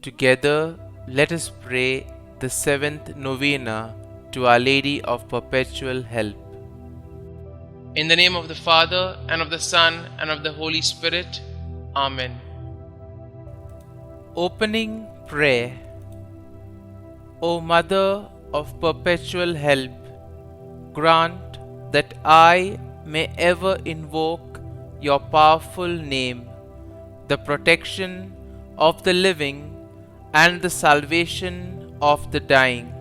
Together, let us pray the seventh novena to Our Lady of Perpetual Help. In the name of the Father, and of the Son, and of the Holy Spirit. Amen. Opening Prayer. O Mother of Perpetual Help, grant that I may ever invoke your powerful name, the protection of the living and the salvation of the dying.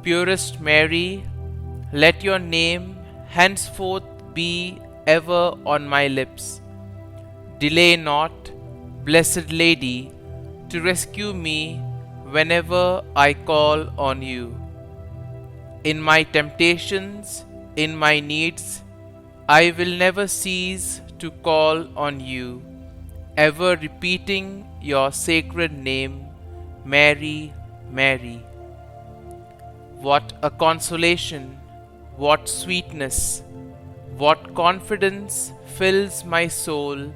Purest Mary, let your name henceforth be ever on my lips. Delay not, Blessed Lady, to rescue me whenever I call on you. In my temptations, in my needs, I will never cease to call on you, ever repeating your sacred name, Mary, Mary. What a consolation, what sweetness, what confidence fills my soul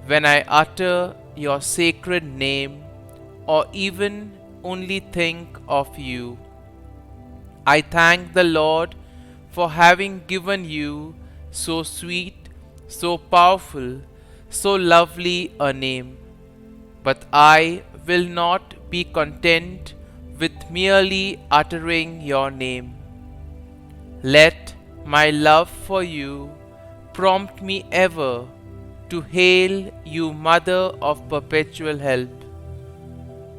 when I utter your sacred name or even only think of you. I thank the Lord for having given you so sweet, so powerful, so lovely a name. But I will not be content with merely uttering your name. Let my love for you prompt me ever to hail you, Mother of Perpetual Help.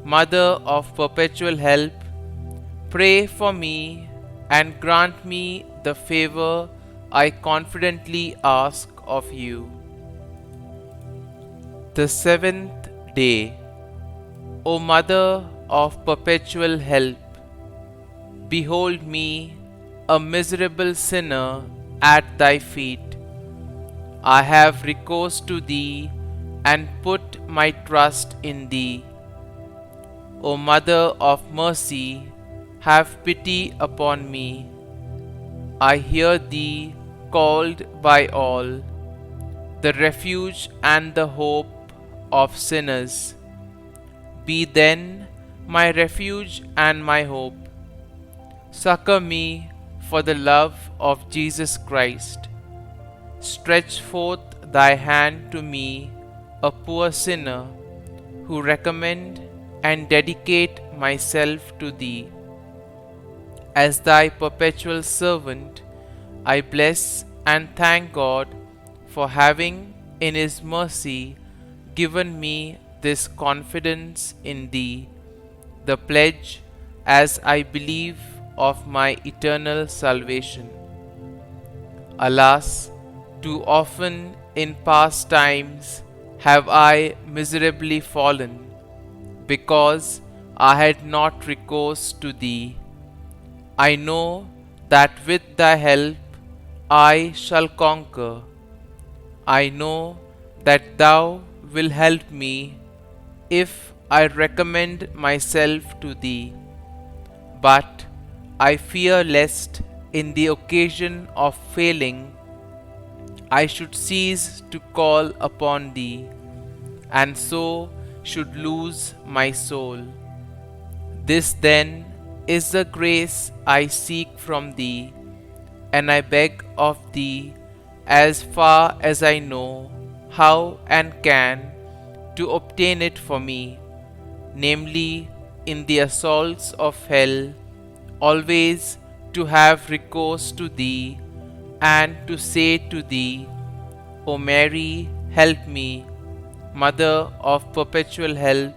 Mother of Perpetual Help, pray for me and grant me the favor I confidently ask of you. The seventh day. O Mother of Perpetual Help, behold me, a miserable sinner, at thy feet. I have recourse to thee and put my trust in thee. O Mother of Mercy, have pity upon me. I hear thee called by all, the refuge and the hope of sinners. Be then my refuge and my hope. Succor me for the love of Jesus Christ. Stretch forth thy hand to me, a poor sinner, who recommend and dedicate myself to thee. As thy perpetual servant, I bless and thank God for having, in his mercy, given me this confidence in thee, the pledge, as I believe, of my eternal salvation. Alas, too often in past times have I miserably fallen, because I had not recourse to thee. I know that with thy help I shall conquer. I know that thou wilt help me if I recommend myself to thee. But I fear lest in the occasion of failing I should cease to call upon thee, and so should lose my soul. This then is the grace I seek from thee, and I beg of thee, as far as I know how and can, to obtain it for me, namely, in the assaults of hell, always to have recourse to thee, and to say to thee, O Mary, help me, Mother of Perpetual Help,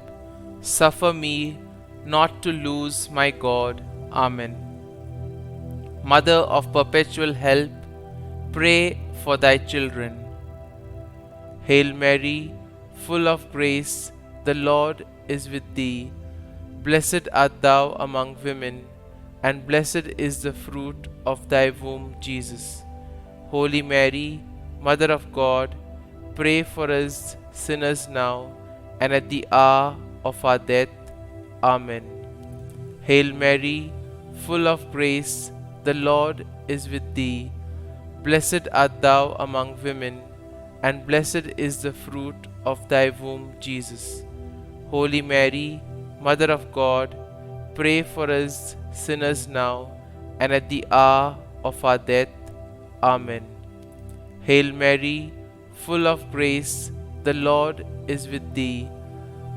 suffer me not to lose my God. Amen. Mother of Perpetual Help, pray for thy children. Hail Mary, full of grace, the Lord is with thee. Blessed art thou among women, and blessed is the fruit of thy womb, Jesus. Holy Mary, Mother of God, pray for us sinners now and at the hour of our death. Amen. Hail Mary, full of grace, the Lord is with thee. Blessed art thou among women, and blessed is the fruit of thy womb, Jesus. Holy Mary, Mother of God, pray for us sinners now and at the hour of our death. Amen. Hail Mary, full of grace, the Lord is with thee.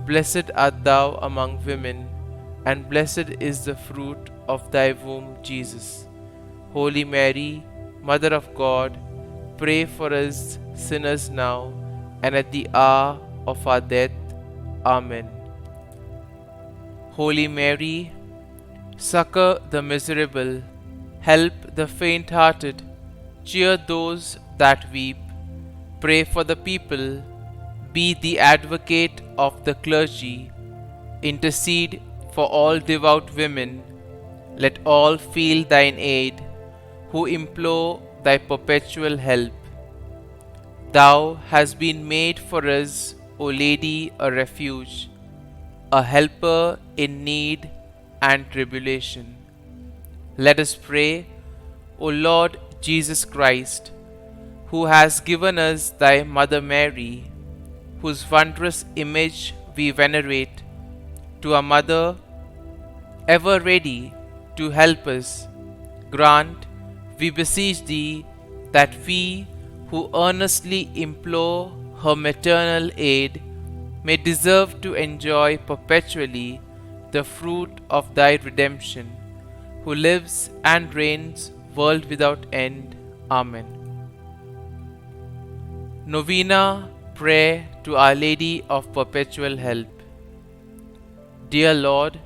Blessed art thou among women, and blessed is the fruit of thy womb, Jesus. Holy Mary, Mother of God, pray for us sinners now and at the hour of our death. Amen. Holy Mary, succor the miserable, help the faint-hearted, cheer those that weep, pray for the people, be the advocate of the clergy, intercede for all devout women, let all feel thine aid, who implore thy perpetual help. Thou hast been made for us, O Lady, a refuge, a helper in need and tribulation. Let us pray, O Lord Jesus Christ, who has given us thy Mother Mary, whose wondrous image we venerate, to a mother ever ready to help us, grant, we beseech thee, that we who earnestly implore her maternal aid may deserve to enjoy perpetually the fruit of thy redemption, who lives and reigns world without end. Amen. Novena Prayer to Our Lady of Perpetual Help. Dear Lord,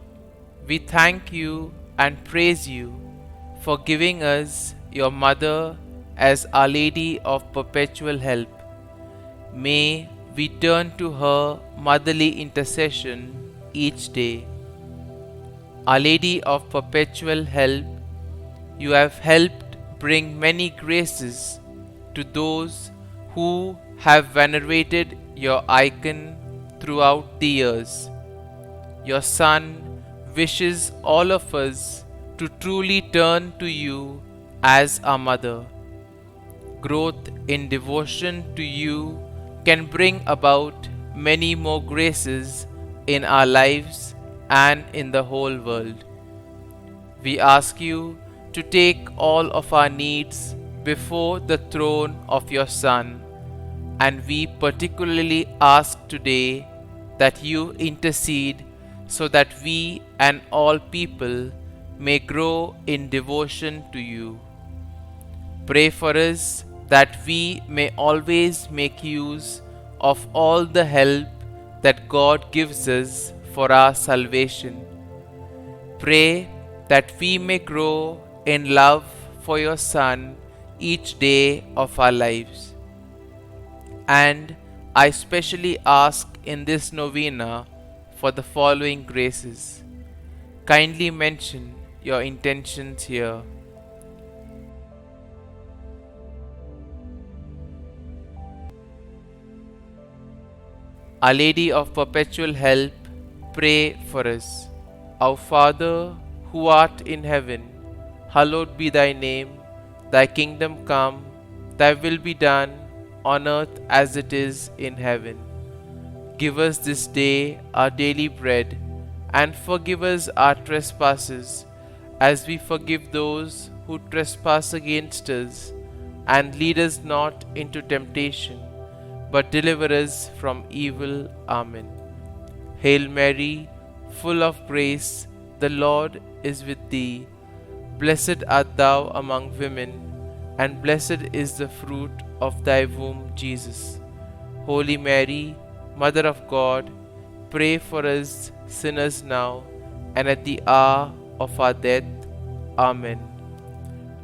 we thank you and praise you for giving us your Mother as Our Lady of Perpetual Help. May we turn to her motherly intercession each day. Our Lady of Perpetual Help, you have helped bring many graces to those who have venerated your icon throughout the years. Your Son wishes all of us to truly turn to you as our Mother. Growth in devotion to you can bring about many more graces in our lives and in the whole world. We ask you to take all of our needs before the throne of your Son, and we particularly ask today that you intercede so that we and all people may grow in devotion to you. Pray for us that we may always make use of all the help that God gives us for our salvation. Pray that we may grow in love for your Son each day of our lives. And I specially ask in this novena for the following graces. Kindly mention your intentions here. Our Lady of Perpetual Help, pray for us. Our Father, who art in heaven, hallowed be thy name. Thy kingdom come, thy will be done, on earth as it is in heaven. Give us this day our daily bread, and forgive us our trespasses, as we forgive those who trespass against us. And lead us not into temptation, but deliver us from evil. Amen. Hail Mary, full of grace, the Lord is with thee. Blessed art thou among women, and blessed is the fruit of thy womb, Jesus. Holy Mary, Mother of God, pray for us sinners now and at the hour of our death. Amen.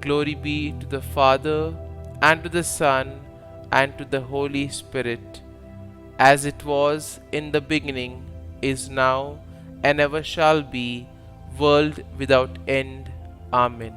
Glory be to the Father, and to the Son, and to the Holy Spirit, as it was in the beginning, is now, and ever shall be, world without end. Amen.